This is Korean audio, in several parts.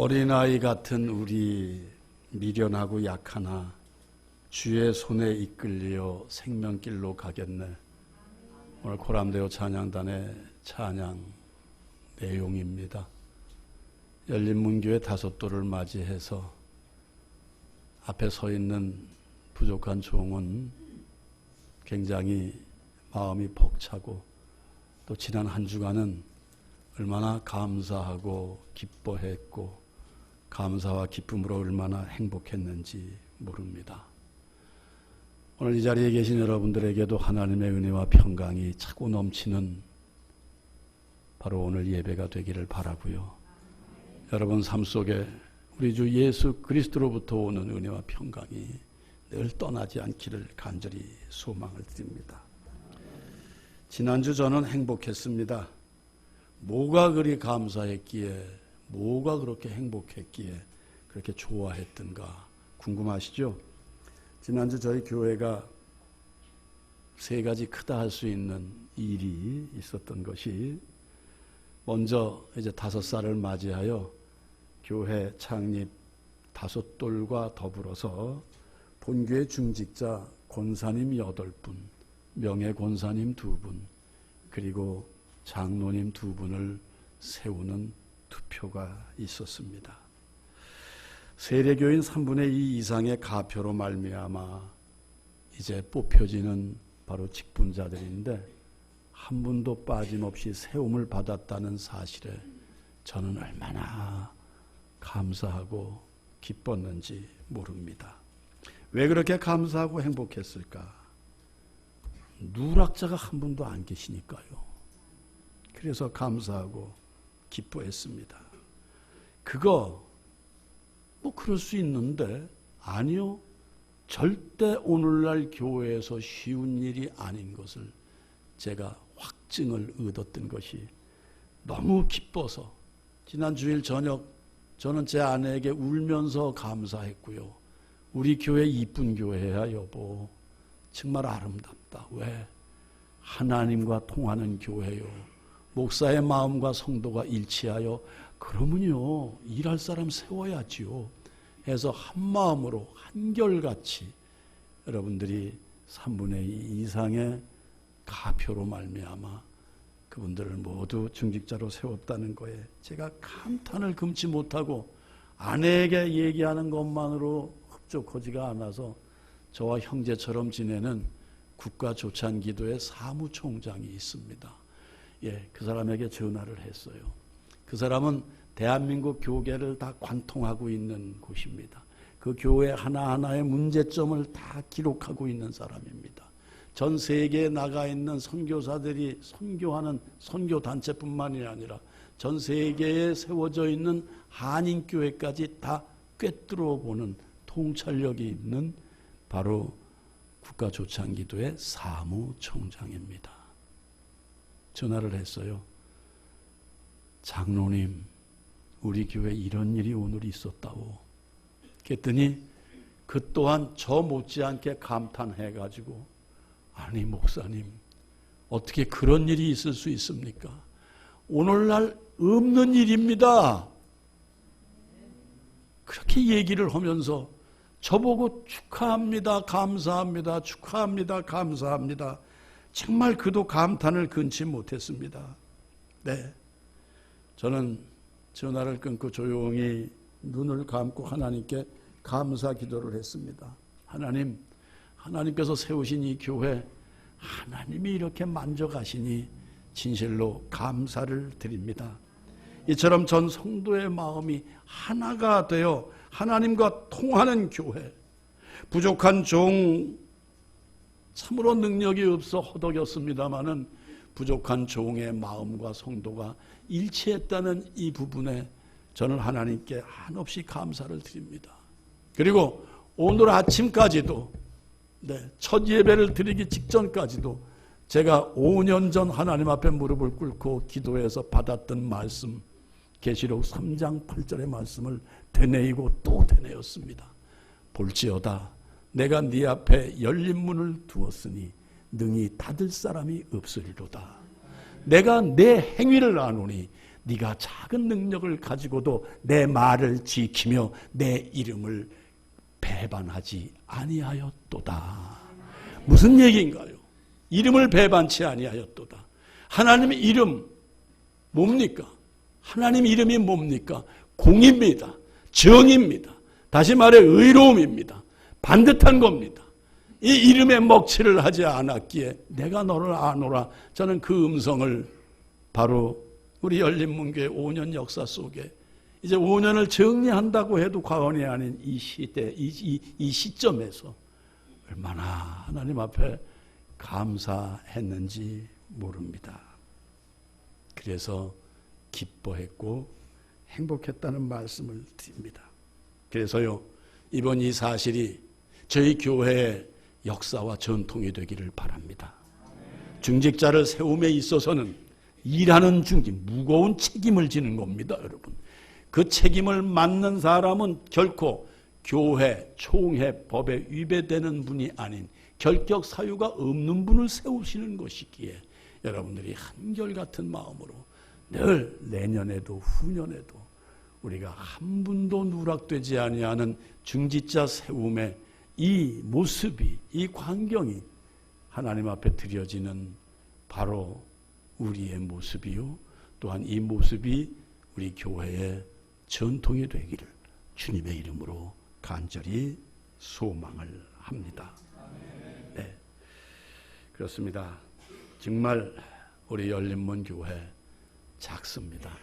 어린아이 같은 우리 미련하고 약하나 주의 손에 이끌려 생명길로 가겠네. 오늘 코람데오 찬양단의 찬양 내용입니다. 열린문교회 다섯도를 맞이해서 앞에 서 있는 부족한 종은 굉장히 마음이 벅차고 또 지난 한 주간은 얼마나 감사하고 기뻐했고 감사와 기쁨으로 얼마나 행복했는지 모릅니다. 오늘 이 자리에 계신 여러분들에게도 하나님의 은혜와 평강이 차고 넘치는 바로 오늘 예배가 되기를 바라고요. 여러분 삶 속에 우리 주 예수 그리스도로부터 오는 은혜와 평강이 늘 떠나지 않기를 간절히 소망을 드립니다. 지난주 저는 행복했습니다. 뭐가 그리 감사했기에, 뭐가 그렇게 행복했기에 그렇게 좋아했던가 궁금하시죠? 지난주 저희 교회가 세 가지 크다 할 수 있는 일이 있었던 것이, 먼저 이제 5살을 맞이하여 교회 창립 5돌과 더불어서 본교회 중직자 권사님 8분, 명예 권사님 2분, 그리고 장로님 2분을 세우는 투표가 있었습니다. 세례교인 3분의 2 이상의 가표로 말미암아 이제 뽑혀지는 바로 직분자들인데 한 분도 빠짐없이 세움을 받았다는 사실에 저는 얼마나 감사하고 기뻤는지 모릅니다. 왜 그렇게 감사하고 행복했을까? 누락자가 한 분도 안 계시니까요. 그래서 감사하고 기뻐했습니다. 그거 뭐 그럴 수 있는데, 아니요. 절대 오늘날 교회에서 쉬운 일이 아닌 것을 제가 확증을 얻었던 것이 너무 기뻐서 지난 주일 저녁 저는 제 아내에게 울면서 감사했고요. 우리 교회 이쁜 교회야 여보. 정말 아름답다. 왜? 하나님과 통하는 교회요. 목사의 마음과 성도가 일치하여 그러면요 일할 사람 세워야지요 해서 한 마음으로 한결같이 여러분들이 3분의 2 이상의 가표로 말미암아 그분들을 모두 중직자로 세웠다는 거에 제가 감탄을 금치 못하고 아내에게 얘기하는 것만으로 흡족하지가 않아서 저와 형제처럼 지내는 국가조찬기도회 사무총장이 있습니다. 그 사람에게 전화를 했어요. 그 사람은 대한민국 교계를 다 관통하고 있는 곳입니다. 그 교회 하나하나의 문제점을 다 기록하고 있는 사람입니다. 전 세계에 나가 있는 선교사들이 선교하는 선교단체뿐만이 아니라 전 세계에 세워져 있는 한인교회까지 다 꿰뚫어 보는 통찰력이 있는 바로 국가조찬기도회 사무총장입니다. 전화를 했어요. 장로님, 우리 교회 이런 일이 오늘 있었다고. 그랬더니 그 또한 저 못지않게 감탄해가지고, 아니 목사님, 어떻게 그런 일이 있을 수 있습니까? 오늘날 없는 일입니다. 그렇게 얘기를 하면서 저보고 축하합니다, 감사합니다, 축하합니다, 감사합니다. 정말 그도 감탄을 금치 못했습니다. 네, 저는 전화를 끊고 조용히 눈을 감고 하나님께 감사 기도를 했습니다. 하나님, 하나님께서 세우신 이 교회 하나님이 이렇게 만져가시니 진실로 감사를 드립니다. 이처럼 전 성도의 마음이 하나가 되어 하나님과 통하는 교회, 부족한 종 참으로 능력이 없어 허덕였습니다마는 부족한 종의 마음과 성도가 일치했다는 이 부분에 저는 하나님께 한없이 감사를 드립니다. 그리고 오늘 아침까지도 첫 예배를 드리기 직전까지도 제가 5년 전 하나님 앞에 무릎을 꿇고 기도해서 받았던 말씀, 계시록 3장 8절의 말씀을 되뇌이고 또 되뇌었습니다. 볼지어다 내가 네 앞에 열린 문을 두었으니 능히 닫을 사람이 없으리로다. 내가 내 행위를 아노니 네가 작은 능력을 가지고도 내 말을 지키며 내 이름을 배반하지 아니하였도다. 무슨 얘기인가요? 이름을 배반치 아니하였도다. 하나님의 이름 뭡니까? 하나님 이름이 뭡니까? 공입니다. 정입니다. 다시 말해 의로움입니다. 반듯한 겁니다. 이 이름에 먹칠을 하지 않았기에 내가 너를 아노라. 저는 그 음성을 바로 우리 열린문교회 5년 역사 속에 이제 5년을 정리한다고 해도 과언이 아닌 이 시대, 이 시점에서 얼마나 하나님 앞에 감사했는지 모릅니다. 그래서 기뻐했고 행복했다는 말씀을 드립니다. 그래서요, 이번 이 사실이 저희 교회의 역사와 전통이 되기를 바랍니다. 중직자를 세움에 있어서는 일하는 중직, 무거운 책임을 지는 겁니다, 여러분. 그 책임을 맡는 사람은 결코 교회, 총회, 법에 위배되는 분이 아닌 결격 사유가 없는 분을 세우시는 것이기에 여러분들이 한결같은 마음으로 늘 내년에도 후년에도 우리가 한 분도 누락되지 아니하는 중직자 세움의 이 모습이, 이 광경이 하나님 앞에 드려지는 바로 우리의 모습이요, 또한 이 모습이 우리 교회의 전통이 되기를 주님의 이름으로 간절히 소망을 합니다. 네, 그렇습니다. 정말 우리 열린문 교회 작습니다.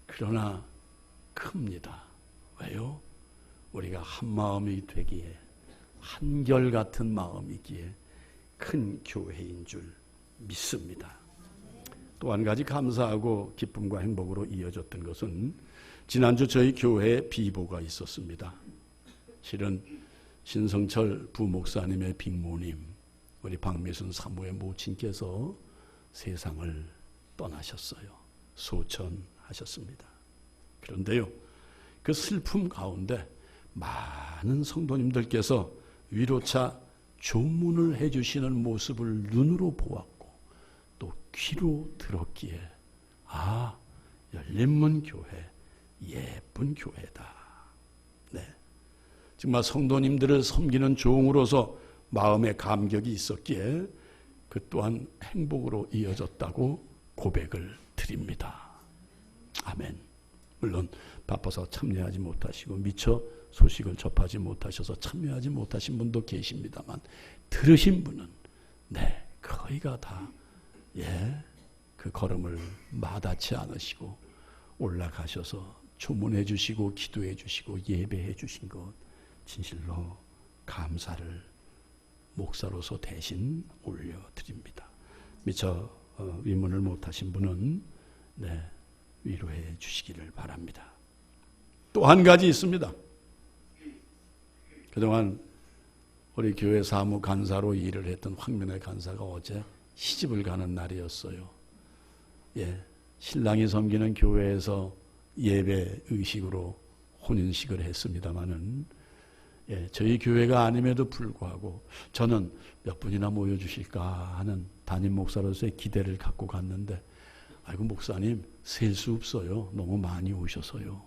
그러나 큽니다. 왜요? 우리가 한 마음이 되기에, 한결같은 마음이기에 큰 교회인 줄 믿습니다. 또 한 가지 감사하고 기쁨과 행복으로 이어졌던 것은 지난주 저희 교회에 비보가 있었습니다. 실은 신성철 부목사님의 빅모님, 우리 박미순 사모의 모친께서 세상을 떠나셨어요. 소천하셨습니다. 그런데요, 그 슬픔 가운데 많은 성도님들께서 위로차 조문을 해주시는 모습을 눈으로 보았고 또 귀로 들었기에 아, 열린문 교회 예쁜 교회다. 네, 정말 성도님들을 섬기는 종으로서 마음의 감격이 있었기에 그 또한 행복으로 이어졌다고 고백을 드립니다. 아멘. 물론 바빠서 참여하지 못하시고 미처 소식을 접하지 못하셔서 참여하지 못하신 분도 계십니다만 들으신 분은 네, 거의가 다 그 걸음을 마다치 않으시고 올라가셔서 조문해 주시고 기도해 주시고 예배해 주신 것 진실로 감사를 목사로서 대신 올려드립니다. 미처 위문을 못하신 분은 네, 위로해 주시기를 바랍니다. 또 한 가지 있습니다. 그동안 우리 교회 사무 간사로 일을 했던 황민혜 간사가 어제 시집을 가는 날이었어요. 신랑이 섬기는 교회에서 예배 의식으로 혼인식을 했습니다마는 저희 교회가 아님에도 불구하고 저는 몇 분이나 모여주실까 하는 담임 목사로서의 기대를 갖고 갔는데 아이고 목사님 셀 수 없어요. 너무 많이 오셔서요.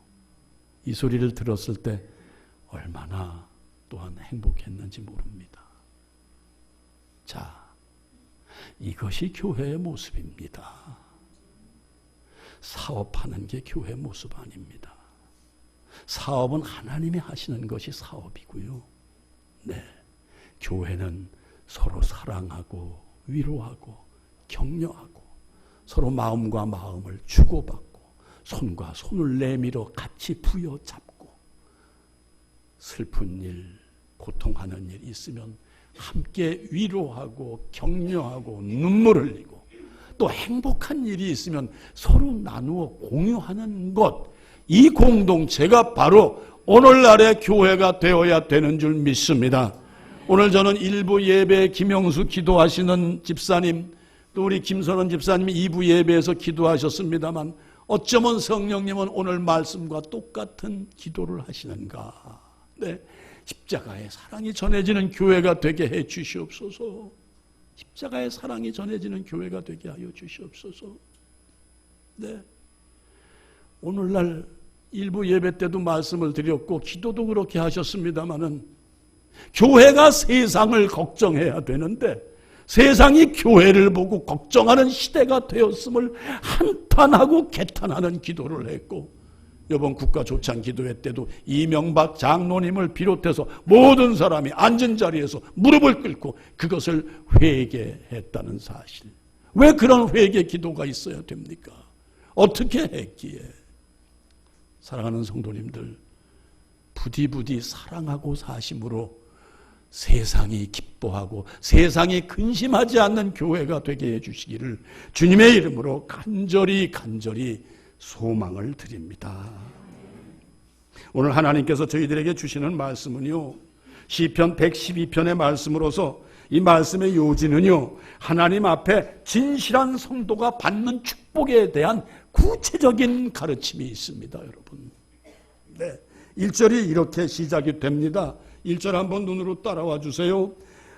이 소리를 들었을 때 얼마나 또한 행복했는지 모릅니다. 자, 이것이 교회의 모습입니다. 사업하는 게 교회 모습 아닙니다. 사업은 하나님이 하시는 것이 사업이고요. 네, 교회는 서로 사랑하고 위로하고 격려하고 서로 마음과 마음을 주고받고 손과 손을 내밀어 같이 부여잡고 슬픈 일, 고통하는 일 있으면 함께 위로하고 격려하고 눈물을 흘리고 또 행복한 일이 있으면 서로 나누어 공유하는 것, 이 공동체가 바로 오늘날의 교회가 되어야 되는 줄 믿습니다. 오늘 저는 1부 예배 김영수 기도하시는 집사님, 또 우리 김선원 집사님이 2부 예배에서 기도하셨습니다만 어쩌면 성령님은 오늘 말씀과 똑같은 기도를 하시는가. 네, 십자가의 사랑이 전해지는 교회가 되게 해 주시옵소서. 십자가의 사랑이 전해지는 교회가 되게 하여 주시옵소서. 네, 오늘날 일부 예배 때도 말씀을 드렸고 기도도 그렇게 하셨습니다마는 교회가 세상을 걱정해야 되는데 세상이 교회를 보고 걱정하는 시대가 되었음을 한탄하고 개탄하는 기도를 했고, 이번 국가조찬 기도회 때도 이명박 장로님을 비롯해서 모든 사람이 앉은 자리에서 무릎을 꿇고 그것을 회개했다는 사실. 왜 그런 회개 기도가 있어야 됩니까? 어떻게 했기에? 사랑하는 성도님들, 부디부디 사랑하고 사심으로 세상이 기뻐하고 세상이 근심하지 않는 교회가 되게 해주시기를 주님의 이름으로 간절히 소망을 드립니다. 오늘 하나님께서 저희들에게 주시는 말씀은요, 시편 112편의 말씀으로서 이 말씀의 요지는요, 하나님 앞에 진실한 성도가 받는 축복에 대한 구체적인 가르침이 있습니다, 여러분. 네, 1절이 이렇게 시작이 됩니다. 1절 한번 눈으로 따라와 주세요.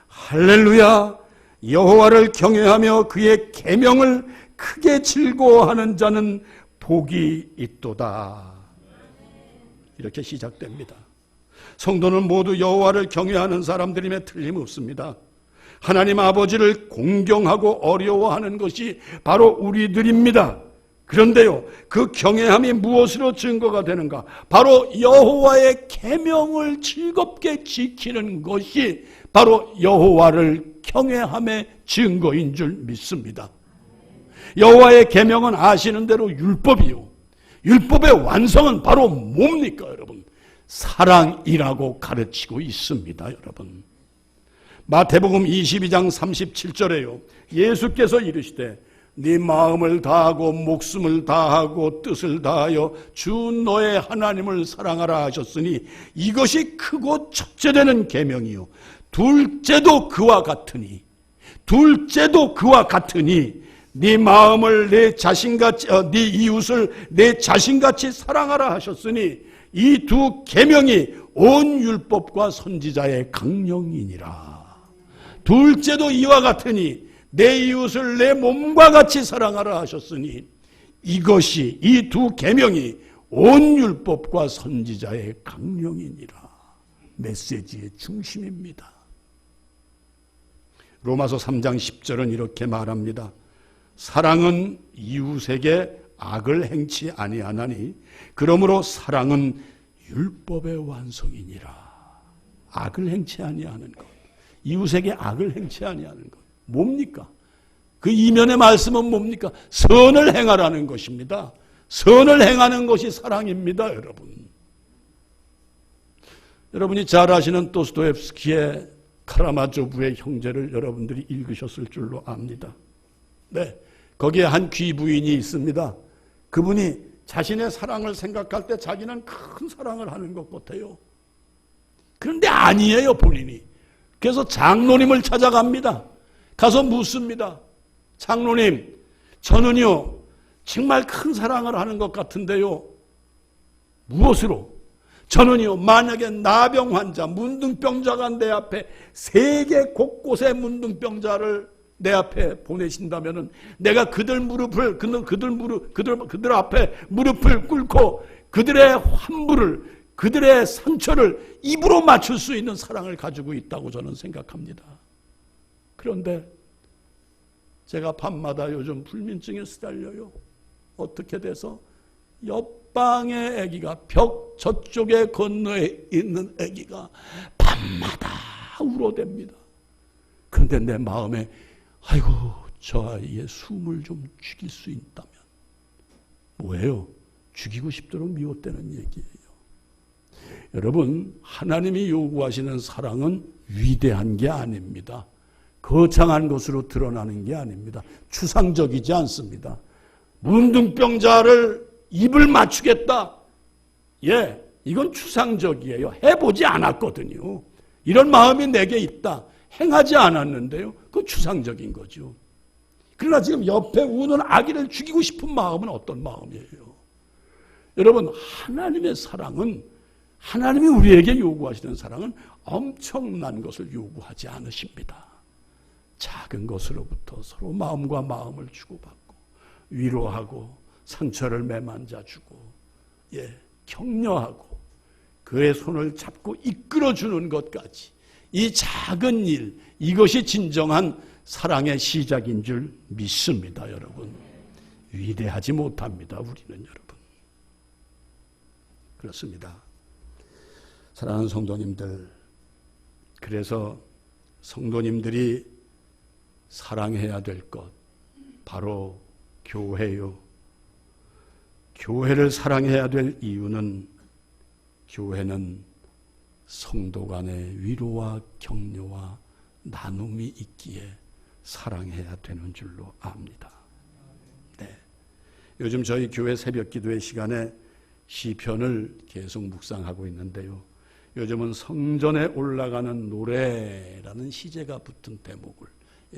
할렐루야, 여호와를 경외하며 그의 계명을 크게 즐거워하는 자는 복이 있도다. 이렇게 시작됩니다. 성도는 모두 여호와를 경외하는 사람들임에 틀림없습니다. 하나님 아버지를 공경하고 어려워하는 것이 바로 우리들입니다. 그런데요, 그 경외함이 무엇으로 증거가 되는가? 바로 여호와의 계명을 즐겁게 지키는 것이 바로 여호와를 경외함의 증거인 줄 믿습니다. 여호와의 계명은 아시는 대로 율법이요, 율법의 완성은 바로 뭡니까, 여러분? 사랑이라고 가르치고 있습니다, 여러분. 마태복음 22장 37절에요, 예수께서 이르시되 네 마음을 다하고 목숨을 다하고 뜻을 다하여 주 너의 하나님을 사랑하라 하셨으니 이것이 크고 첫째되는 계명이요 둘째도 그와 같으니 네 마음을 내 자신같이 네 이웃을 내 자신같이 사랑하라 하셨으니 이 두 계명이 온 율법과 선지자의 강령이니라. 둘째도 이와 같으니 내 이웃을 내 몸과 같이 사랑하라 하셨으니 이것이 이 두 계명이 온 율법과 선지자의 강령이니라. 메시지의 중심입니다. 로마서 3장 10절은 이렇게 말합니다. 사랑은 이웃에게 악을 행치 아니하나니 그러므로 사랑은 율법의 완성이니라. 악을 행치 아니하는 것, 이웃에게 악을 행치 아니하는 것, 뭡니까? 그 이면의 말씀은 뭡니까? 선을 행하라는 것입니다. 선을 행하는 것이 사랑입니다, 여러분. 여러분이 잘 아시는 도스토옙스키의 카라마조브의 형제를 여러분들이 읽으셨을 줄로 압니다. 네, 거기에 한 귀부인이 있습니다. 그분이 자신의 사랑을 생각할 때 자기는 큰 사랑을 하는 것 같아요. 그런데 아니에요, 본인이. 그래서 장로님을 찾아갑니다. 가서 묻습니다. 장로님, 저는요 정말 큰 사랑을 하는 것 같은데요, 무엇으로? 저는요 만약에 나병 환자, 문둥병자가 내 앞에 세계 곳곳에 문둥병자를 내 앞에 보내신다면은 내가 그들 앞에 무릎을 꿇고 그들의 환부를, 그들의 상처를 입으로 맞출 수 있는 사랑을 가지고 있다고 저는 생각합니다. 그런데 제가 밤마다 요즘 불면증에 시달려요. 어떻게 돼서 옆방의 아기가 벽 저쪽에 건너에 있는 아기가 밤마다 울어댑니다. 그런데 내 마음에 아이고 저 아이의 숨을 좀 죽일 수 있다면, 뭐예요? 죽이고 싶도록 미웠다는 얘기예요. 여러분, 하나님이 요구하시는 사랑은 위대한 게 아닙니다. 거창한 것으로 드러나는 게 아닙니다. 추상적이지 않습니다. 문둥병자를 입을 맞추겠다. 예, 이건 추상적이에요. 해보지 않았거든요. 이런 마음이 내게 있다. 행하지 않았는데요. 그건 추상적인 거죠. 그러나 지금 옆에 우는 아기를 죽이고 싶은 마음은 어떤 마음이에요? 여러분, 하나님의 사랑은, 하나님이 우리에게 요구하시는 사랑은 엄청난 것을 요구하지 않으십니다. 작은 것으로부터 서로 마음과 마음을 주고받고 위로하고 상처를 매만져주고 격려하고 그의 손을 잡고 이끌어주는 것까지 이 작은 일, 이것이 진정한 사랑의 시작인 줄 믿습니다. 여러분, 위대하지 못합니다. 우리는 여러분. 그렇습니다. 사랑하는 성도님들, 그래서 성도님들이 사랑해야 될 것 바로 교회요. 교회를 사랑해야 될 이유는 교회는 성도 간의 위로와 격려와 나눔이 있기에 사랑해야 되는 줄로 압니다. 네. 요즘 저희 교회 새벽 기도의 시간에 시편을 계속 묵상하고 있는데요. 요즘은 성전에 올라가는 노래라는 시제가 붙은 대목을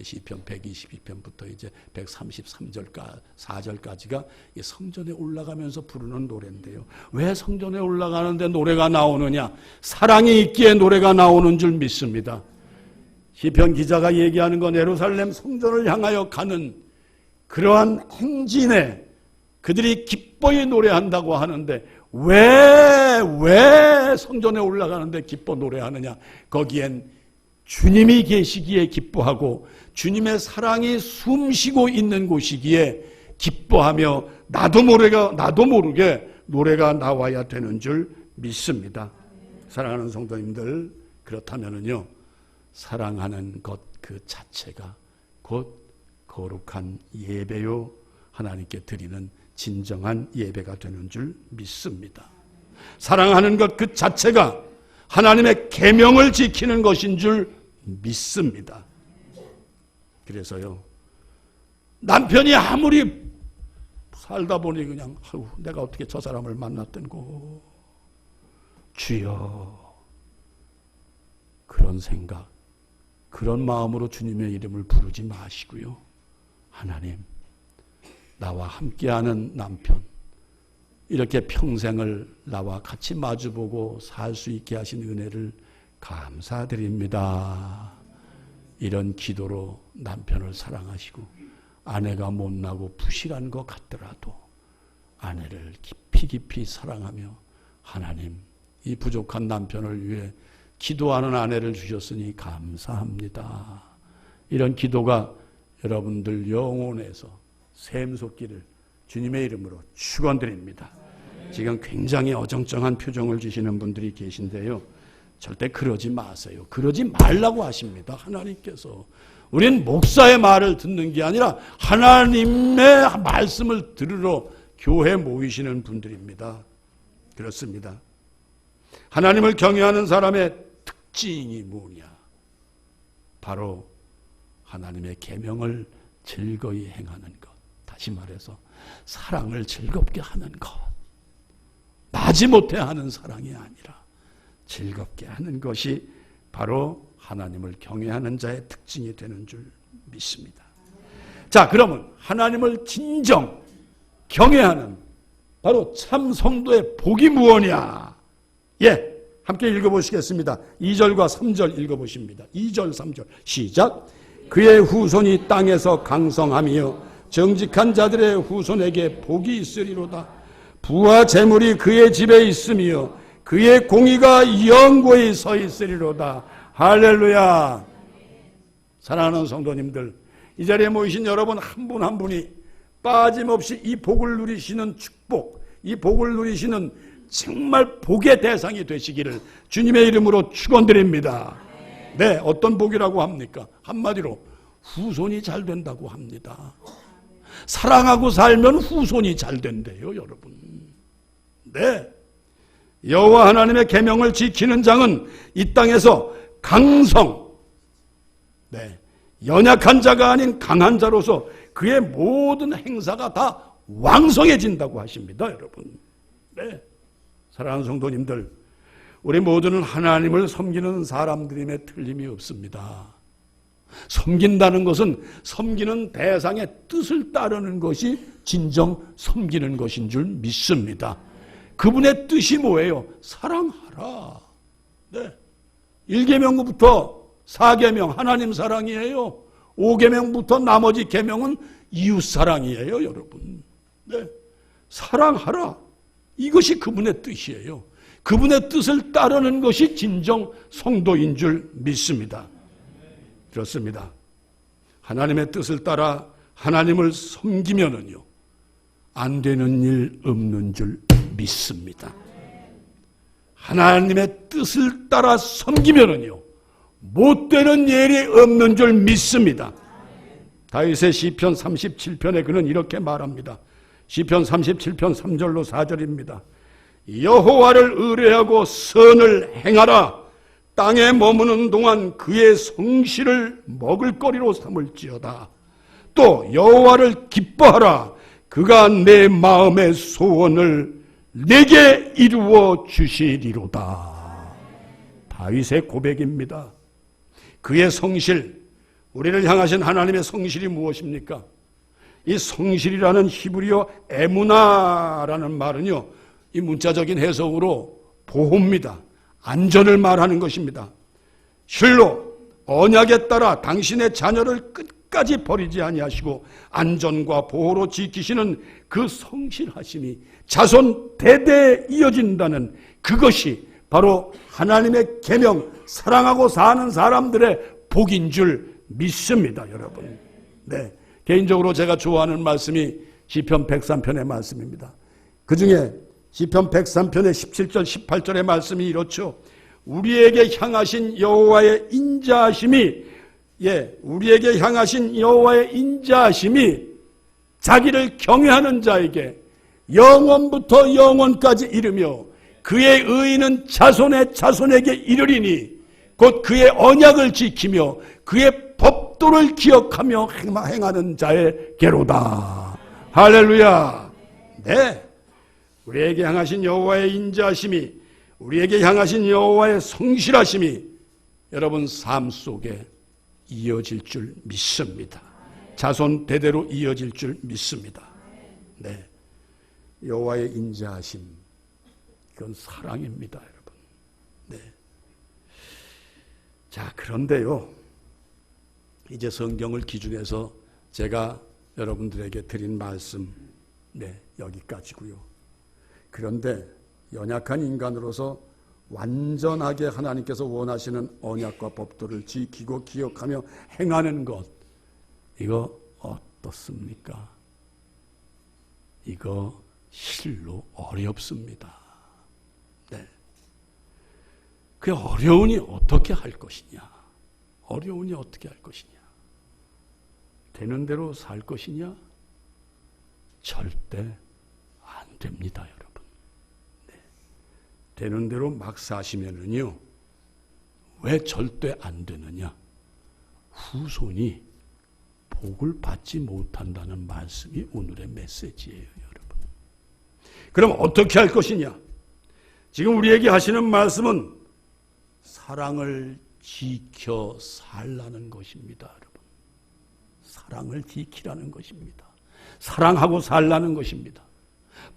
시편 122편부터 이제 133절까지가 성전에 올라가면서 부르는 노래인데요. 왜 성전에 올라가는데 노래가 나오느냐? 사랑이 있기에 노래가 나오는 줄 믿습니다. 시편 기자가 얘기하는 건 예루살렘 성전을 향하여 가는 그러한 행진에 그들이 기뻐히 노래한다고 하는데 왜 성전에 올라가는데 기뻐 노래하느냐? 거기엔 주님이 계시기에 기뻐하고 주님의 사랑이 숨쉬고 있는 곳이기에 기뻐하며 나도 모르게 노래가 나와야 되는 줄 믿습니다. 사랑하는 성도님들, 그렇다면은요, 사랑하는 것 그 자체가 곧 거룩한 예배요, 하나님께 드리는 진정한 예배가 되는 줄 믿습니다. 사랑하는 것 그 자체가 하나님의 계명을 지키는 것인 줄 믿습니다. 그래서요, 남편이 아무리 살다 보니 그냥 내가 어떻게 저 사람을 만났던고, 주여, 그런 생각, 그런 마음으로 주님의 이름을 부르지 마시고요, 하나님, 나와 함께하는 남편, 이렇게 평생을 나와 같이 마주보고 살 수 있게 하신 은혜를 감사드립니다. 이런 기도로 남편을 사랑하시고 아내가 못나고 부실한 것 같더라도 아내를 깊이 사랑하며 하나님, 이 부족한 남편을 위해 기도하는 아내를 주셨으니 감사합니다. 이런 기도가 여러분들 영혼에서 샘솟기를 주님의 이름으로 축원드립니다. 지금 굉장히 어정쩡한 표정을 지시는 분들이 계신데요, 절대 그러지 마세요. 그러지 말라고 하십니다. 하나님께서. 우린 목사의 말을 듣는 게 아니라 하나님의 말씀을 들으러 교회 모이시는 분들입니다. 그렇습니다. 하나님을 경외하는 사람의 특징이 뭐냐? 바로 하나님의 계명을 즐거이 행하는 것. 다시 말해서 사랑을 즐겁게 하는 것. 마지못해 하는 사랑이 아니라 즐겁게 하는 것이 바로 하나님을 경외하는 자의 특징이 되는 줄 믿습니다. 자, 그러면 하나님을 진정 경외하는 바로 참 성도의 복이 무엇이냐? 함께 읽어보시겠습니다. 2절과 3절 읽어보십니다. 2절 3절 시작. 그의 후손이 땅에서 강성하며 정직한 자들의 후손에게 복이 있으리로다. 부와 재물이 그의 집에 있으며 그의 공의가 영고히 서 있으리로다. 할렐루야. 사랑하는 성도님들, 이 자리에 모이신 여러분 한 분 한 분이 빠짐없이 이 복을 누리시는 축복, 이 복을 누리시는 정말 복의 대상이 되시기를 주님의 이름으로 축원드립니다. 네, 어떤 복이라고 합니까? 한마디로 후손이 잘 된다고 합니다. 사랑하고 살면 후손이 잘 된대요, 여러분. 네, 여호와 하나님의 계명을 지키는 자는 이 땅에서 강성, 연약한 자가 아닌 강한 자로서 그의 모든 행사가 다 왕성해진다고 하십니다, 여러분. 네, 사랑하는 성도님들, 우리 모두는 하나님을 섬기는 사람들임에 틀림이 없습니다. 섬긴다는 것은 섬기는 대상의 뜻을 따르는 것이 진정 섬기는 것인 줄 믿습니다. 그분의 뜻이 뭐예요? 사랑하라. 네. 1계명부터 4계명 하나님 사랑이에요. 5계명부터 나머지 계명은 이웃 사랑이에요, 여러분. 네. 사랑하라. 이것이 그분의 뜻이에요. 그분의 뜻을 따르는 것이 진정 성도인 줄 믿습니다. 그렇습니다. 하나님의 뜻을 따라 하나님을 섬기면은요, 안 되는 일 없는 줄 믿습니다. 하나님의 뜻을 따라 섬기면은요, 못 되는 일이 없는 줄 믿습니다. 다윗의 시편 37편에 그는 이렇게 말합니다. 시편 37편 3절로 4절입니다. 여호와를 의뢰하고 선을 행하라. 땅에 머무는 동안 그의 성실을 먹을거리로 삼을지어다. 또 여호와를 기뻐하라. 그가 내 마음의 소원을 내게 이루어 주시리로다. 다윗의 고백입니다. 그의 성실, 우리를 향하신 하나님의 성실이 무엇입니까? 이 성실이라는 히브리어 에무나라는 말은요, 이 문자적인 해석으로 보호입니다. 안전을 말하는 것입니다. 실로 언약에 따라 당신의 자녀를 끝까지 버리지 아니하시고 안전과 보호로 지키시는 그 성실하심이 자손 대대에 이어진다는 그것이 바로 하나님의 계명, 사랑하고 사는 사람들의 복인 줄 믿습니다, 여러분. 네, 개인적으로 제가 좋아하는 말씀이 시편 103편의 말씀입니다. 그 중에 시편 103편의 17절, 18절의 말씀이 이렇죠. 우리에게 향하신 여호와의 인자하심이, 우리에게 향하신 여호와의 인자하심이 자기를 경외하는 자에게 영원부터 영원까지 이르며 그의 의인은 자손의 자손에게 이르리니 곧 그의 언약을 지키며 그의 법도를 기억하며 행하는 자에게로다. 할렐루야. 네, 우리에게 향하신 여호와의 인자하심이, 우리에게 향하신 여호와의 성실하심이 여러분 삶 속에 이어질 줄 믿습니다. 자손 대대로 이어질 줄 믿습니다. 네, 여호와의 인자하심, 그건 사랑입니다, 여러분. 네. 자, 그런데요, 이제 성경을 기준해서 제가 여러분들에게 드린 말씀, 여기까지고요. 그런데 연약한 인간으로서 완전하게 하나님께서 원하시는 언약과 법도를 지키고 기억하며 행하는 것, 이거 어떻습니까? 이거 실로 어렵습니다. 네. 그 어려우니 어떻게 할 것이냐? 어려우니 어떻게 할 것이냐? 되는 대로 살 것이냐? 절대 안 됩니다, 여러분. 네. 되는 대로 막 사시면은요, 왜 절대 안 되느냐? 후손이 복을 받지 못한다는 말씀이 오늘의 메시지예요, 여러분. 그럼 어떻게 할 것이냐? 지금 우리에게 하시는 말씀은 사랑을 지켜 살라는 것입니다, 여러분. 사랑을 지키라는 것입니다. 사랑하고 살라는 것입니다.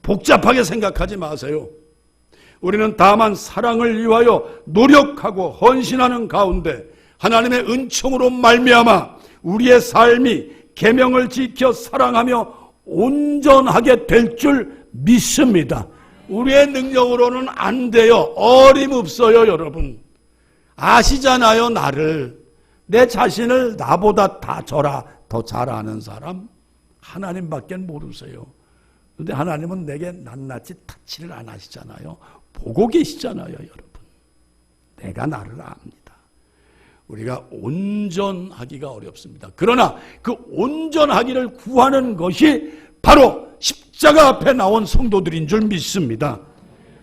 복잡하게 생각하지 마세요. 우리는 다만 사랑을 위하여 노력하고 헌신하는 가운데 하나님의 은총으로 말미암아 우리의 삶이 계명을 지켜 사랑하며 온전하게 될 줄 믿습니다. 우리의 능력으로는 안 돼요. 어림없어요, 여러분. 아시잖아요, 나를. 내 자신을 나보다 더 잘 아는 사람 하나님밖에 모르세요. 그런데 하나님은 내게 낱낱이 타치를 안 하시잖아요. 보고 계시잖아요, 여러분. 내가 나를 압니다. 우리가 온전하기가 어렵습니다. 그러나 그 온전하기를 구하는 것이 바로 십자가 앞에 나온 성도들인 줄 믿습니다.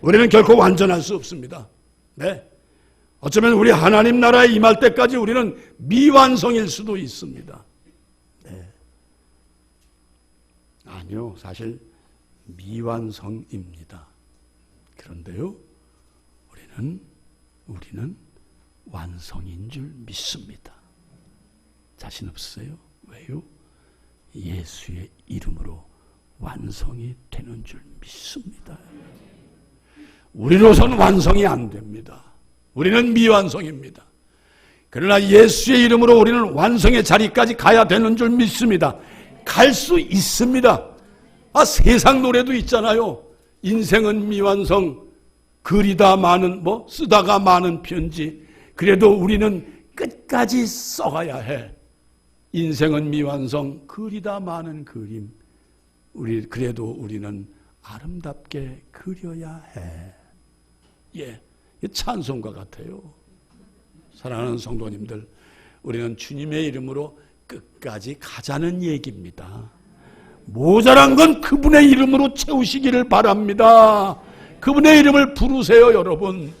우리는 결코 완전할 수 없습니다. 네. 어쩌면 우리 하나님 나라에 임할 때까지 우리는 미완성일 수도 있습니다. 네. 아니요, 사실 미완성입니다. 그런데요, 우리는 완성인 줄 믿습니다. 자신 없어요? 왜요? 예수의 이름으로 완성이 되는 줄 믿습니다. 우리로서는 완성이 안 됩니다. 우리는 미완성입니다. 그러나 예수의 이름으로 우리는 완성의 자리까지 가야 되는 줄 믿습니다. 갈 수 있습니다. 세상 노래도 있잖아요. 인생은 미완성, 그리다 많은 쓰다가 많은 편지. 그래도 우리는 끝까지 써가야 해. 인생은 미완성, 그리다 많은 그림. 그래도 우리는 아름답게 그려야 해. 예, 찬송가 같아요. 사랑하는 성도님들, 우리는 주님의 이름으로 끝까지 가자는 얘기입니다. 모자란 건 그분의 이름으로 채우시기를 바랍니다. 그분의 이름을 부르세요, 여러분.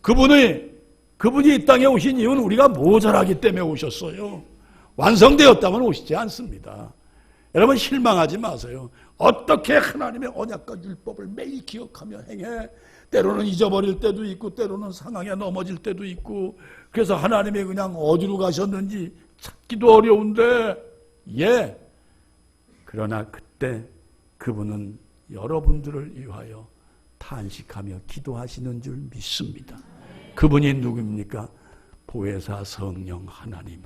그분이 이 땅에 오신 이유는 우리가 모자라기 때문에 오셨어요. 완성되었다면 오시지 않습니다. 여러분 실망하지 마세요. 어떻게 하나님의 언약과 율법을 매일 기억하며 행해? 때로는 잊어버릴 때도 있고 때로는 상황에 넘어질 때도 있고, 그래서 하나님이 그냥 어디로 가셨는지 찾기도 어려운데, 예. 그러나 그때 그분은 여러분들을 위하여 탄식하며 기도하시는 줄 믿습니다. 그분이 누구입니까? 보혜사 성령 하나님.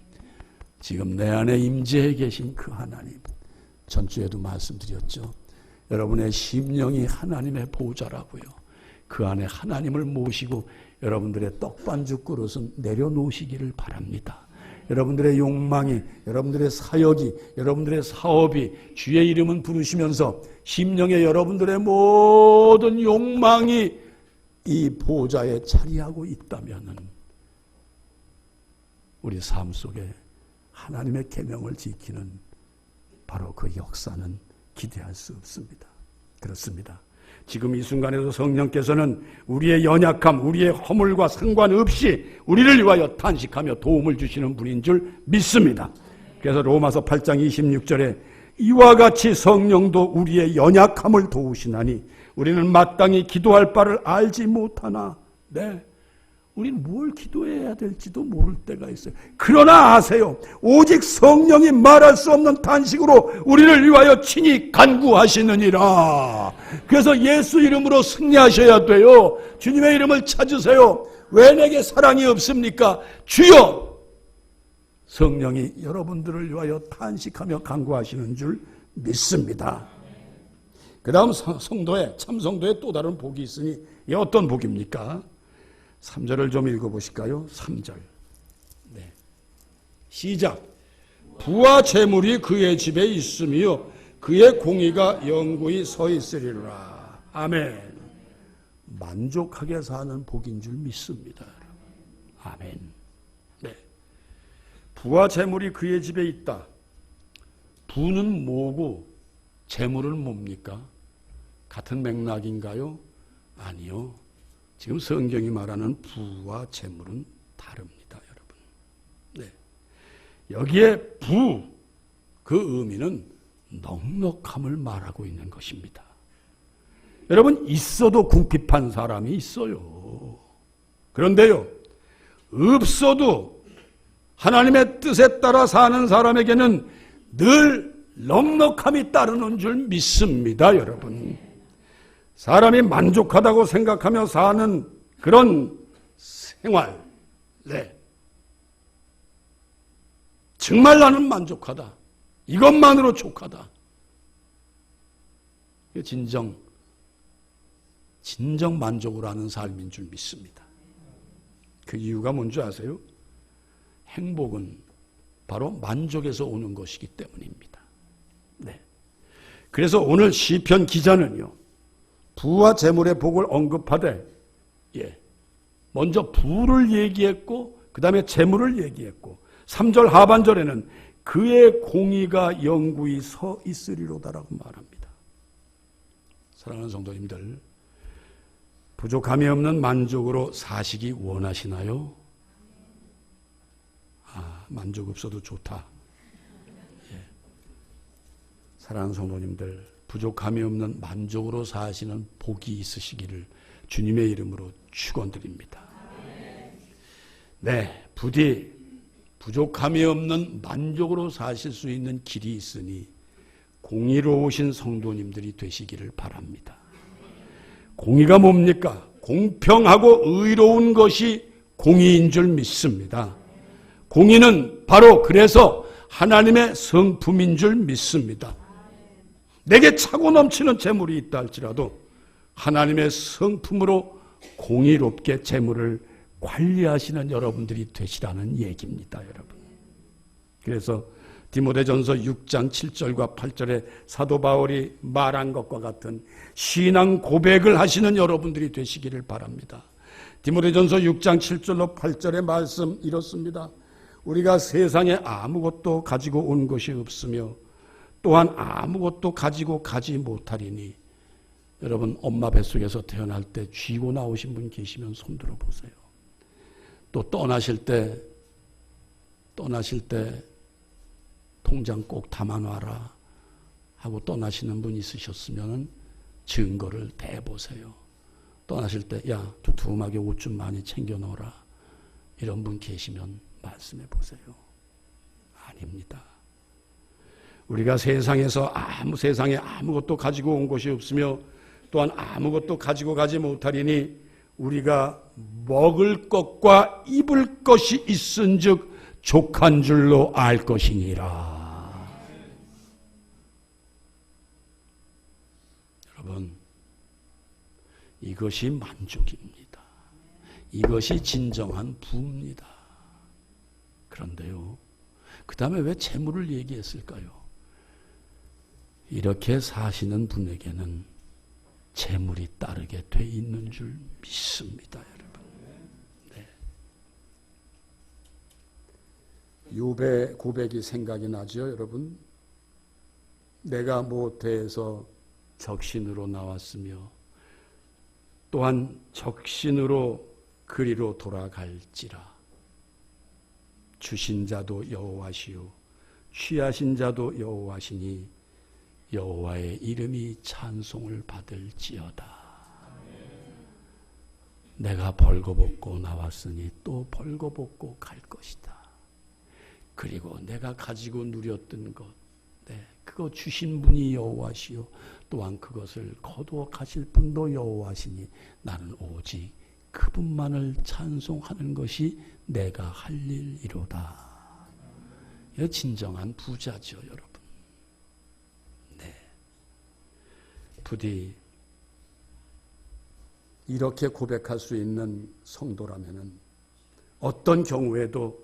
지금 내 안에 임재해 계신 그 하나님. 전주에도 말씀드렸죠. 여러분의 심령이 하나님의 보좌라고요. 그 안에 하나님을 모시고 여러분들의 떡반죽 그릇은 내려놓으시기를 바랍니다. 여러분들의 욕망이, 여러분들의 사역이, 여러분들의 사업이 주의 이름은 부르시면서 심령의 여러분들의 모든 욕망이 이 보좌에 자리하고 있다면은 우리 삶 속에 하나님의 계명을 지키는 바로 그 역사는 기대할 수 없습니다. 그렇습니다. 지금 이 순간에도 성령께서는 우리의 연약함, 우리의 허물과 상관없이 우리를 위하여 탄식하며 도움을 주시는 분인 줄 믿습니다. 그래서 로마서 8장 26절에 이와 같이 성령도 우리의 연약함을 도우시나니 우리는 마땅히 기도할 바를 알지 못하나. 네, 우리는 뭘 기도해야 될지도 모를 때가 있어요. 그러나 아세요. 오직 성령이 말할 수 없는 탄식으로 우리를 위하여 친히 간구하시느니라. 그래서 예수 이름으로 승리하셔야 돼요. 주님의 이름을 찾으세요. 왜 내게 사랑이 없습니까? 주여! 성령이 여러분들을 위하여 탄식하며 간구하시는 줄 믿습니다. 그 다음 참성도에 또 다른 복이 있으니 이게 어떤 복입니까? 3절을 좀 읽어보실까요? 3절. 네. 시작. 부와 재물이 그의 집에 있으며 그의 공의가 영구히 서 있으리라. 아멘. 만족하게 사는 복인 줄 믿습니다. 아멘. 네. 부와 재물이 그의 집에 있다. 부는 뭐고 재물은 뭡니까? 같은 맥락인가요? 아니요. 지금 성경이 말하는 부와 재물은 다릅니다, 여러분. 네. 여기에 부, 그 의미는 넉넉함을 말하고 있는 것입니다. 여러분, 있어도 궁핍한 사람이 있어요. 그런데요, 없어도 하나님의 뜻에 따라 사는 사람에게는 늘 넉넉함이 따르는 줄 믿습니다, 여러분. 사람이 만족하다고 생각하며 사는 그런 생활, 네. 정말 나는 만족하다. 이것만으로 족하다. 이게 진정 만족을 하는 삶인 줄 믿습니다. 그 이유가 뭔지 아세요? 행복은 바로 만족에서 오는 것이기 때문입니다. 네. 그래서 오늘 시편 기자는요, 부와 재물의 복을 언급하되, 먼저 부를 얘기했고 그 다음에 재물을 얘기했고 3절 하반절에는 그의 공의가 영구히 서 있으리로다라고 말합니다. 사랑하는 성도님들, 부족함이 없는 만족으로 사시기 원하시나요? 만족 없어도 좋다. 사랑하는 성도님들, 부족함이 없는 만족으로 사시는 복이 있으시기를 주님의 이름으로 축원드립니다. 네, 부디 부족함이 없는 만족으로 사실 수 있는 길이 있으니 공의로우신 성도님들이 되시기를 바랍니다. 공의가 뭡니까? 공평하고 의로운 것이 공의인 줄 믿습니다. 공의는 바로 그래서 하나님의 성품인 줄 믿습니다. 내게 차고 넘치는 재물이 있다 할지라도 하나님의 성품으로 공의롭게 재물을 관리하시는 여러분들이 되시라는 얘기입니다, 여러분. 그래서 디모데전서 6장 7절과 8절에 사도 바울이 말한 것과 같은 신앙 고백을 하시는 여러분들이 되시기를 바랍니다. 디모데전서 6장 7절로 8절의 말씀 이렇습니다. 우리가 세상에 아무것도 가지고 온 것이 없으며 또한 아무것도 가지고 가지 못하리니. 여러분, 엄마 뱃속에서 태어날 때 쥐고 나오신 분 계시면 손 들어보세요. 또 떠나실 때 통장 꼭 담아놔라 하고 떠나시는 분 있으셨으면 증거를 대보세요. 떠나실 때 야, 두툼하게 옷 좀 많이 챙겨 넣어라. 이런 분 계시면 말씀해 보세요. 아닙니다. 우리가 세상에 아무것도 가지고 온 것이 없으며 또한 아무것도 가지고 가지 못하리니 우리가 먹을 것과 입을 것이 있은즉 족한 줄로 알 것이니라. 여러분, 이것이 만족입니다. 이것이 진정한 부입니다. 그런데요, 그 다음에 왜 재물을 얘기했을까요? 이렇게 사시는 분에게는 재물이 따르게 돼 있는 줄 믿습니다, 여러분. 네. 욥의 고백이 생각이 나죠, 여러분. 내가 모태에서 적신으로 나왔으며 또한 적신으로 그리로 돌아갈지라. 주신 자도 여호와시요 취하신 자도 여호와시니 여호와의 이름이 찬송을 받을지어다. 내가 벌거벗고 나왔으니 또 벌거벗고 갈 것이다. 그리고 내가 가지고 누렸던 것, 그거 주신 분이 여호와시요 또한 그것을 거두어 가실 분도 여호와시니 나는 오직 그분만을 찬송하는 것이 내가 할 일이로다. 이거 진정한 부자죠, 여러분. 네. 부디 이렇게 고백할 수 있는 성도라면은 어떤 경우에도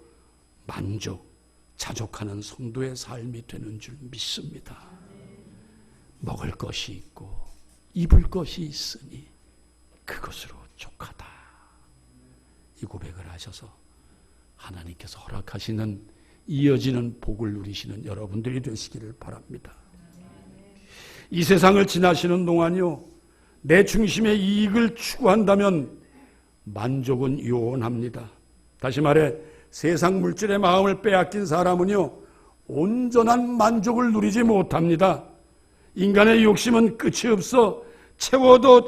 자족하는 성도의 삶이 되는 줄 믿습니다. 먹을 것이 있고 입을 것이 있으니 그것으로 족하다. 이 고백을 하셔서 하나님께서 허락하시는 이어지는 복을 누리시는 여러분들이 되시기를 바랍니다. 이 세상을 지나시는 동안요, 내 중심의 이익을 추구한다면 만족은 요원합니다. 다시 말해 세상 물질의 마음을 빼앗긴 사람은요, 온전한 만족을 누리지 못합니다. 인간의 욕심은 끝이 없어 채워도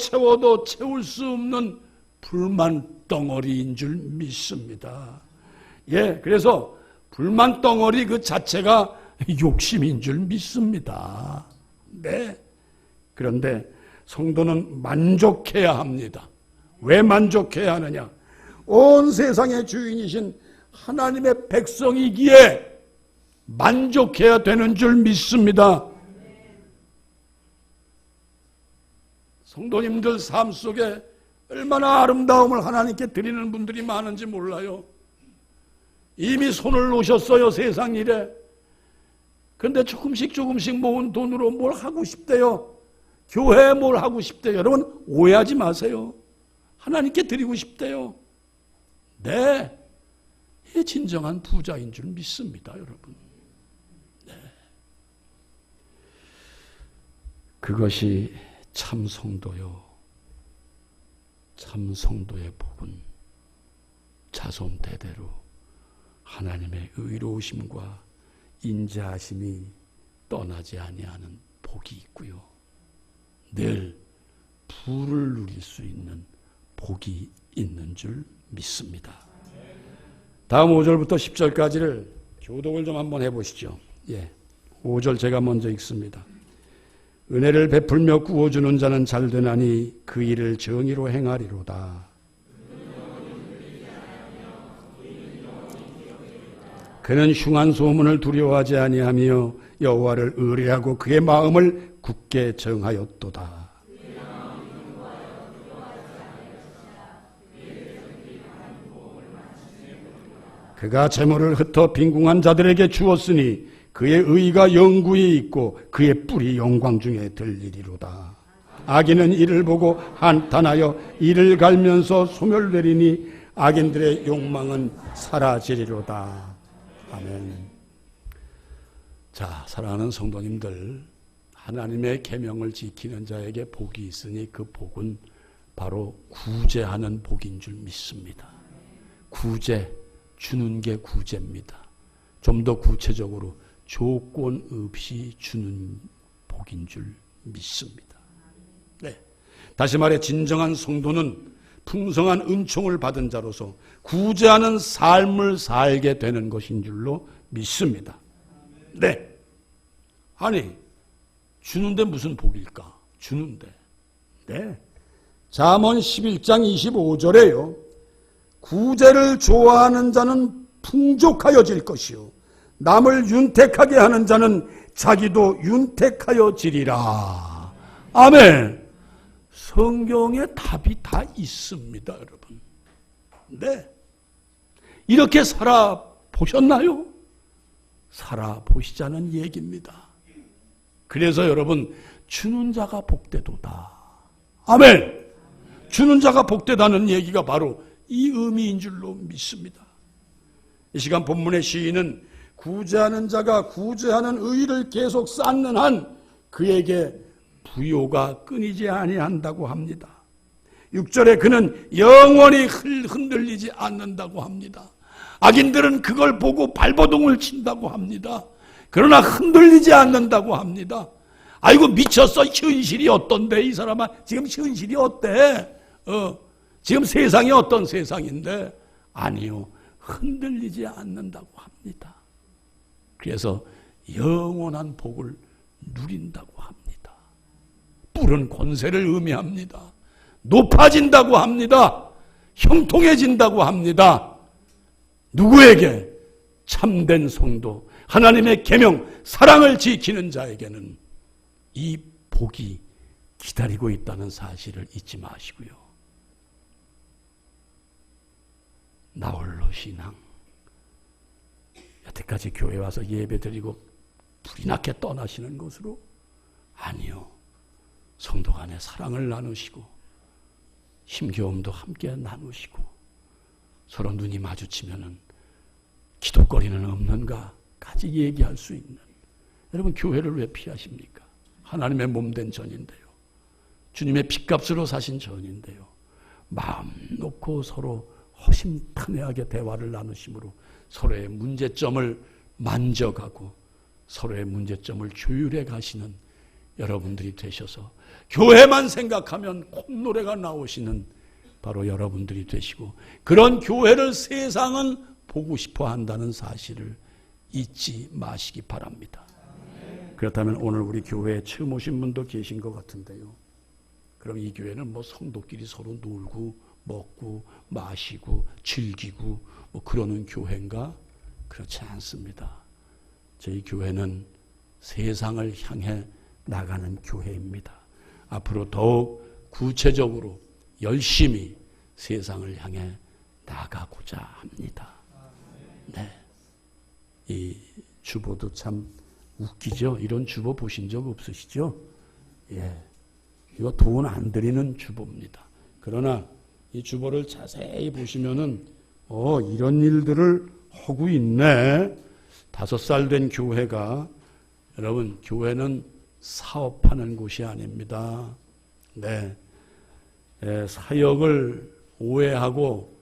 채울 수 없는 불만 덩어리인 줄 믿습니다. 그래서 불만 덩어리 그 자체가 욕심인 줄 믿습니다. 네. 그런데 성도는 만족해야 합니다. 왜 만족해야 하느냐? 온 세상의 주인이신 하나님의 백성이기에 만족해야 되는 줄 믿습니다. 성도님들 삶 속에 얼마나 아름다움을 하나님께 드리는 분들이 많은지 몰라요. 이미 손을 놓으셨어요, 세상 일에. 그런데 조금씩 모은 돈으로 뭘 하고 싶대요. 교회에 뭘 하고 싶대요. 여러분, 오해하지 마세요. 하나님께 드리고 싶대요. 네, 이 진정한 부자인 줄 믿습니다, 여러분. 네. 그것이 참 성도요. 참 성도의 복은 자손 대대로 하나님의 의로우심과 인자하심이 떠나지 아니하는 복이 있고요. 늘 부를 누릴 수 있는 복이 있는 줄 믿습니다. 다음 5절부터 10절까지를 교독을 좀 한번 해보시죠. 5절 제가 먼저 읽습니다. 은혜를 베풀며 구워주는 자는 잘되나니 그 일을 정의로 행하리로다. 그는 흉한 소문을 두려워하지 아니하며 여호와를 의뢰하고 그의 마음을 굳게 정하였도다. 그가 재물을 흩어 빈궁한 자들에게 주었으니 그의 의가 영구히 있고 그의 뿔이 영광 중에 들리리로다. 악인은 이를 보고 한탄하여 이를 갈면서 소멸되리니 악인들의 욕망은 사라지리로다. 아멘. 자, 사랑하는 성도님들, 하나님의 계명을 지키는 자에게 복이 있으니 그 복은 바로 구제하는 복인 줄 믿습니다. 구제, 주는 게 구제입니다. 좀 더 구체적으로 조건 없이 주는 복인 줄 믿습니다. 네. 다시 말해 진정한 성도는 풍성한 은총을 받은 자로서 구제하는 삶을 살게 되는 것인 줄로 믿습니다. 네. 아니, 주는데 무슨 복일까? 주는데. 네. 잠언 11장 25절에요. 구제를 좋아하는 자는 풍족하여질 것이요 남을 윤택하게 하는 자는 자기도 윤택하여지리라. 아멘. 성경에 답이 다 있습니다, 여러분. 네. 이렇게 살아보셨나요? 살아보시자는 얘기입니다. 그래서 여러분, 주는 자가 복되도다. 아멘. 주는 자가 복되다는 얘기가 바로 이 의미인 줄로 믿습니다. 이 시간 본문의 시인은 구제하는 자가 구제하는 의를 계속 쌓는 한 그에게 부요가 끊이지 아니한다고 합니다. 6절에 그는 영원히 흔들리지 않는다고 합니다. 악인들은 그걸 보고 발버둥을 친다고 합니다. 그러나 흔들리지 않는다고 합니다. 아이고 미쳤어. 현실이 어떤데 이 사람아. 지금 현실이 어때? 지금 세상이 어떤 세상인데? 아니요. 흔들리지 않는다고 합니다. 그래서 영원한 복을 누린다고 합니다. 뿔은 권세를 의미합니다. 높아진다고 합니다. 형통해진다고 합니다. 누구에게? 참된 성도, 하나님의 계명, 사랑을 지키는 자에게는 이 복이 기다리고 있다는 사실을 잊지 마시고요. 나홀로 신앙. 여태까지 교회 와서 예배드리고 불이 나게 떠나시는 것으로? 아니요. 성도 간에 사랑을 나누시고 힘겨움도 함께 나누시고 서로 눈이 마주치면은 기도거리는 없는가까지 얘기할 수 있는. 여러분, 교회를 왜 피하십니까? 하나님의 몸된 전인데요. 주님의 핏값으로 사신 전인데요. 마음 놓고 서로 허심탄회하게 대화를 나누심으로 서로의 문제점을 만져가고 서로의 문제점을 조율해 가시는 여러분들이 되셔서 교회만 생각하면 콧노래가 나오시는 바로 여러분들이 되시고 그런 교회를 세상은 보고 싶어 한다는 사실을 잊지 마시기 바랍니다. 그렇다면 오늘 우리 교회에 처음 오신 분도 계신 것 같은데요. 그럼 이 교회는 뭐 성도끼리 서로 놀고 먹고 마시고 즐기고 뭐 그러는 교회인가? 그렇지 않습니다. 저희 교회는 세상을 향해 나가는 교회입니다. 앞으로 더욱 구체적으로 열심히 세상을 향해 나가고자 합니다. 네. 이 주보도 참 웃기죠? 이런 주보 보신 적 없으시죠? 예. 이거 돈 안 들이는 주보입니다. 그러나 이 주보를 자세히 보시면은 이런 일들을 하고 있네. 5살 된 교회가, 여러분, 교회는 사업하는 곳이 아닙니다. 네. 사역을 오해하고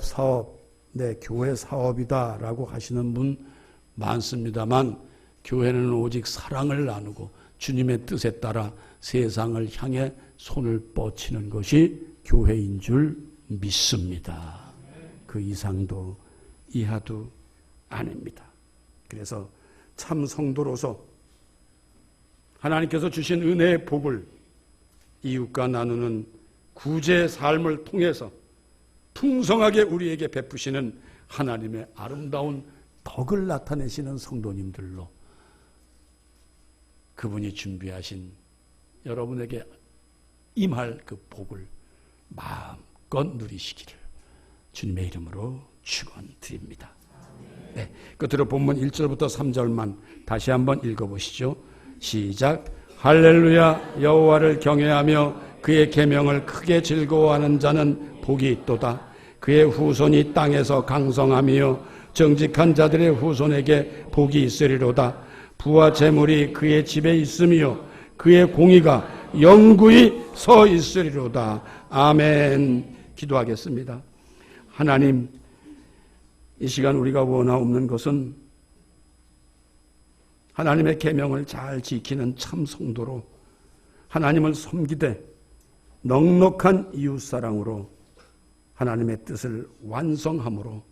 사업, 네, 교회 사업이다라고 하시는 분 많습니다만 교회는 오직 사랑을 나누고 주님의 뜻에 따라 세상을 향해 손을 뻗치는 것이 교회인 줄 믿습니다. 그 이상도 이하도 아닙니다. 그래서 참 성도로서 하나님께서 주신 은혜의 복을 이웃과 나누는 구제의 삶을 통해서 풍성하게 우리에게 베푸시는 하나님의 아름다운 덕을 나타내시는 성도님들로 그분이 준비하신 여러분에게 임할 그 복을 마음껏 누리시기를 주님의 이름으로 축원드립니다. 네, 끝으로 본문 1절부터 3절만 다시 한번 읽어보시죠. 시작. 할렐루야. 여호와를 경외하며 그의 계명을 크게 즐거워하는 자는 복이 있도다. 그의 후손이 땅에서 강성하며 정직한 자들의 후손에게 복이 있으리로다. 부와 재물이 그의 집에 있으며 그의 공의가 영구히 서 있으리로다. 아멘. 기도하겠습니다. 하나님, 이 시간 우리가 원하옵는 것은 하나님의 계명을 잘 지키는 참 성도로 하나님을 섬기되 넉넉한 이웃사랑으로 하나님의 뜻을 완성함으로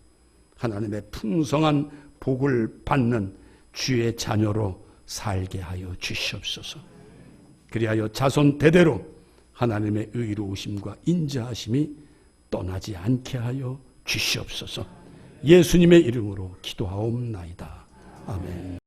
하나님의 풍성한 복을 받는 주의 자녀로 살게 하여 주시옵소서. 그리하여 자손 대대로 하나님의 의로우심과 인자하심이 떠나지 않게 하여 주시옵소서. 예수님의 이름으로 기도하옵나이다. 아멘.